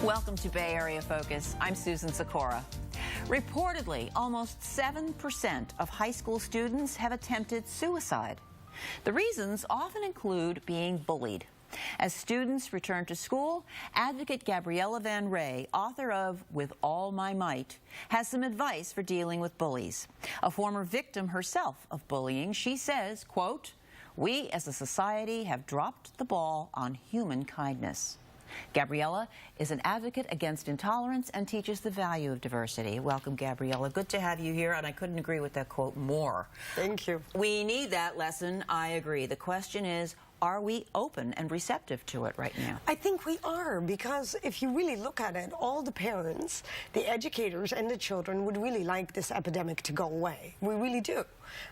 Welcome to Bay Area Focus. I'm Susan Sicora. Reportedly, almost 7% of high school students have attempted suicide. The reasons often include being bullied. As students return to school, advocate Gabriella van Rij, author of With All My Might, has some advice for dealing with bullies. A former victim herself of bullying, she says, quote, "We as a society have dropped the ball on human kindness." Gabriella is an advocate against intolerance and teaches the value of diversity. Welcome, Gabriella. Good to have you here, and I couldn't agree with that quote more. Thank you. We need that lesson. I agree. The question is, are we open and receptive to it right now? I think we are, because if you really look at it, all the parents, the educators, and the children would really like this epidemic to go away. We really do.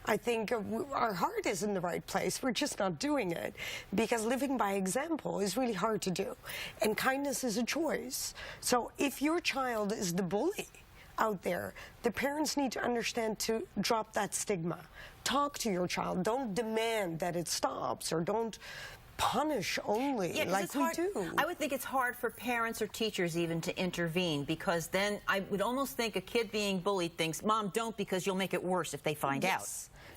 I think our heart is in the right place. We're just not doing it, because living by example is really hard to do. And kindness is a choice. So if your child is the bully out there, the parents need to understand to drop that stigma. Talk to your child. Don't demand that it stops, or don't punish only like we do. I would think it's hard for parents or teachers even to intervene, because then I would almost think a kid being bullied thinks, "Mom, don't, because you'll make it worse if they find out."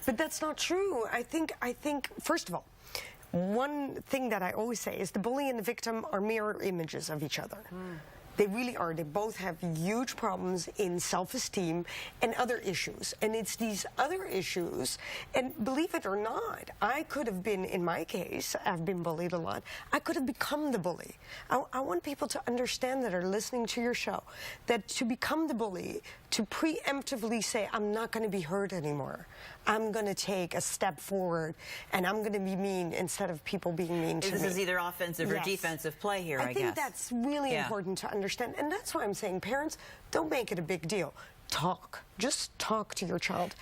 But that's not true. I think first of all, one thing that I always say is the bully and the victim are mirror images of each other. They really are. They both have huge problems in self-esteem and other issues. And it's these other issues, and believe it or not, I could have been, in my case, I've been bullied a lot, I could have become the bully. I want people to understand that are listening to your show, that to become the bully, to preemptively say, I'm not going to be hurt anymore. I'm going to take a step forward, and I'm going to be mean instead of people being mean to me. This is either offensive or defensive play here, I guess. I think that's really important to understand. And that's why I'm saying, parents, don't make it a big deal. Talk. Just talk to your child.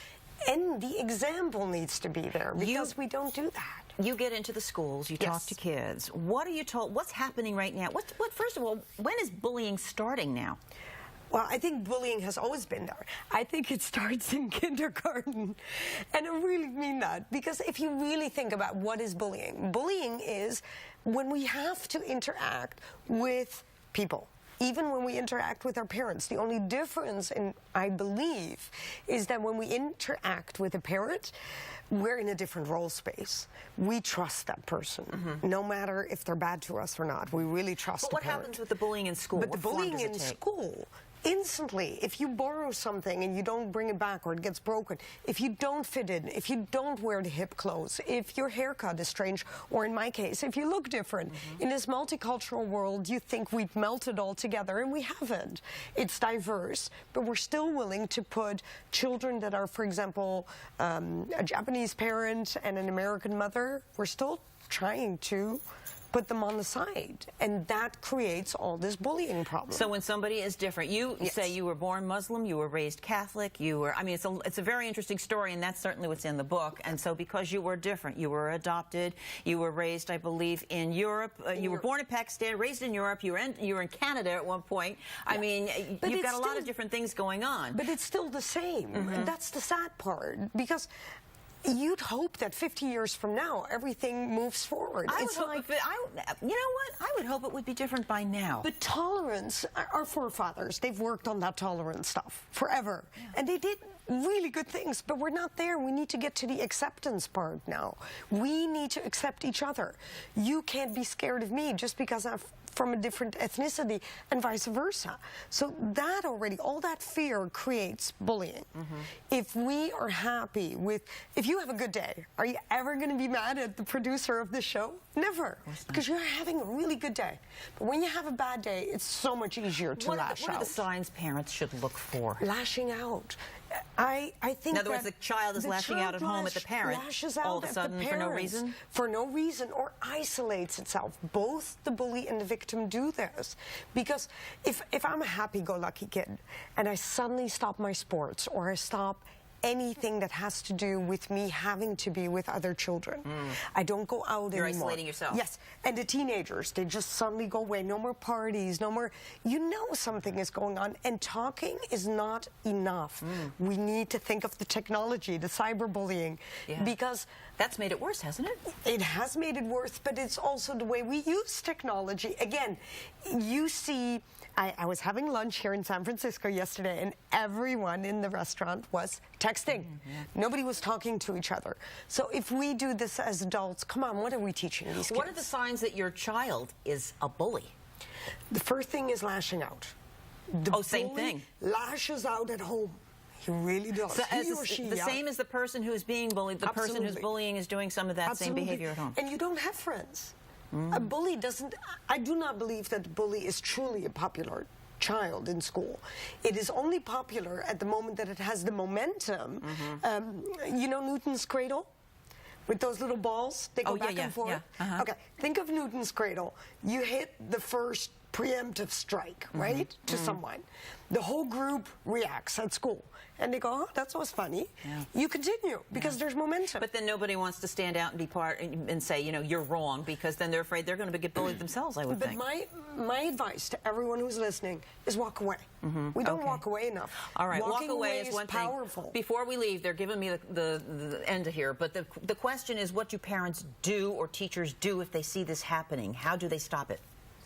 And the example needs to be there, because we don't do that. You get into the schools, you talk to kids. What are you told? What's happening right now? First of all, when is bullying starting now? Well, I think bullying has always been there. I think it starts in kindergarten. And I really mean that, because if you really think about what is bullying, bullying is when we have to interact with people. Even when we interact with our parents. The only difference, I believe, is that when we interact with a parent, we're in a different role space. We trust that person, no matter if they're bad to us or not. We really trust the parent. But what happens with the bullying in school? But the bullying in school, instantly, if you borrow something and you don't bring it back, or it gets broken, if you don't fit in, if you don't wear the hip clothes, if your haircut is strange, or in my case, if you look different, in this multicultural world, you think we've melted all together, and we haven't. It's diverse, but we're still willing to put children that are, for example, a Japanese parent and an American mother, we're still trying to put them on the side, and that creates all this bullying problem. So when somebody is different, you say you were born Muslim, you were raised Catholic, I mean, it's a very interesting story, and that's certainly what's in the book. And so because you were different, you were adopted, you were raised, I believe, in Europe, you were born in Pakistan, raised in Europe, you were in Canada at one point. I mean, you've got a lot of different things going on. But it's still the same, and that's the sad part, because you'd hope that 50 years from now, everything moves forward. You know what? I would hope it would be different by now. But tolerance, our forefathers, they've worked on that tolerance stuff forever. And they did really good things, but we're not there. We need to get to the acceptance part now. We need to accept each other. You can't be scared of me just because I'm from a different ethnicity, and vice versa. So that already, all that fear creates bullying. If we are happy with, if you have a good day, are you ever going to be mad at the producer of the show? Never, because you're having a really good day. But when you have a bad day, it's so much easier to lash out. What are the signs parents should look for? Lashing out. I think in other words, the child is lashing out at home at the parent all of a sudden for no reason? For no reason, or isolates itself. Both the bully and the victim do this. Because if I'm a happy-go-lucky kid and I suddenly stop my sports, or I stop anything that has to do with me having to be with other children. I don't go out You're anymore. isolating yourself. Yes, and the teenagers, they just suddenly go away. No more parties, no more, you know something is going on, and talking is not enough. We need to think of the technology, the cyberbullying, because that's made it worse, hasn't it? it has made it worse, but it's also the way we use technology. Again, you see, I was having lunch here in San Francisco yesterday, and everyone in the restaurant was texting. Nobody was talking to each other. So if we do this as adults, come on, what are we teaching these kids? What are the signs that your child is a bully? The first thing is lashing out. The same bully thing. lashes out at home. He really does. So He or she, the same as the person who's being bullied, the person who's bullying is doing some of that same behavior at home. And you don't have friends. A bully doesn't, I do not believe that the bully is truly a popular child in school. It is only popular at the moment that it has the momentum. You know Newton's cradle? With those little balls, they go back and forth. Okay, think of Newton's cradle. You hit the first preemptive strike, right, to someone. The whole group reacts at school. And they go, oh, that was funny. You continue because there's momentum. But then nobody wants to stand out and be part and say, you know, you're wrong, because then they're afraid they're going to get bullied themselves, I would think. But my advice to everyone who's listening is walk away. We don't walk away enough. All right, Walking walk away is one powerful. thing. Before we leave, they're giving me the end here, but the question is, what do parents do or teachers do if they see this happening? How do they stop it?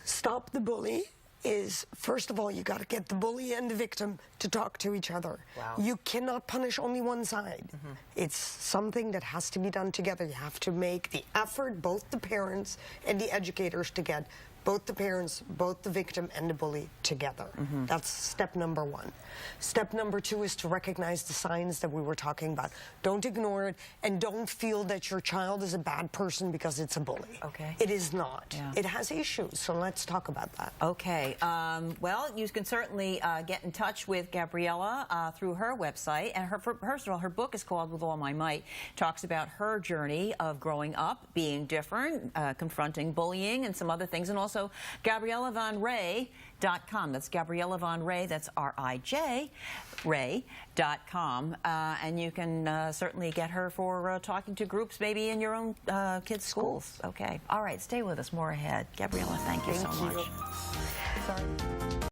Stop the bully is, first of all, you got to get the bully and the victim to talk to each other. You cannot punish only one side. It's something that has to be done together. You have to make the effort, both the parents and the educators, to get both the parents, both the victim and the bully together. That's step number one. Step number two is to recognize the signs that we were talking about. Don't ignore it, and don't feel that your child is a bad person because it's a bully. It is not. It has issues, so let's talk about that. Well, you can certainly get in touch with Gabriella through her website, and first of all, her book is called With All My Might. Talks about her journey of growing up, being different, confronting bullying and some other things, and also Gabriella van Rij.com. That's Gabriella van Rij, that's R-I-J, Ray.com. And you can certainly get her for talking to groups maybe in your own kids' schools. Okay. All right, stay with us. More ahead. Gabriella, thank you so much. Sorry.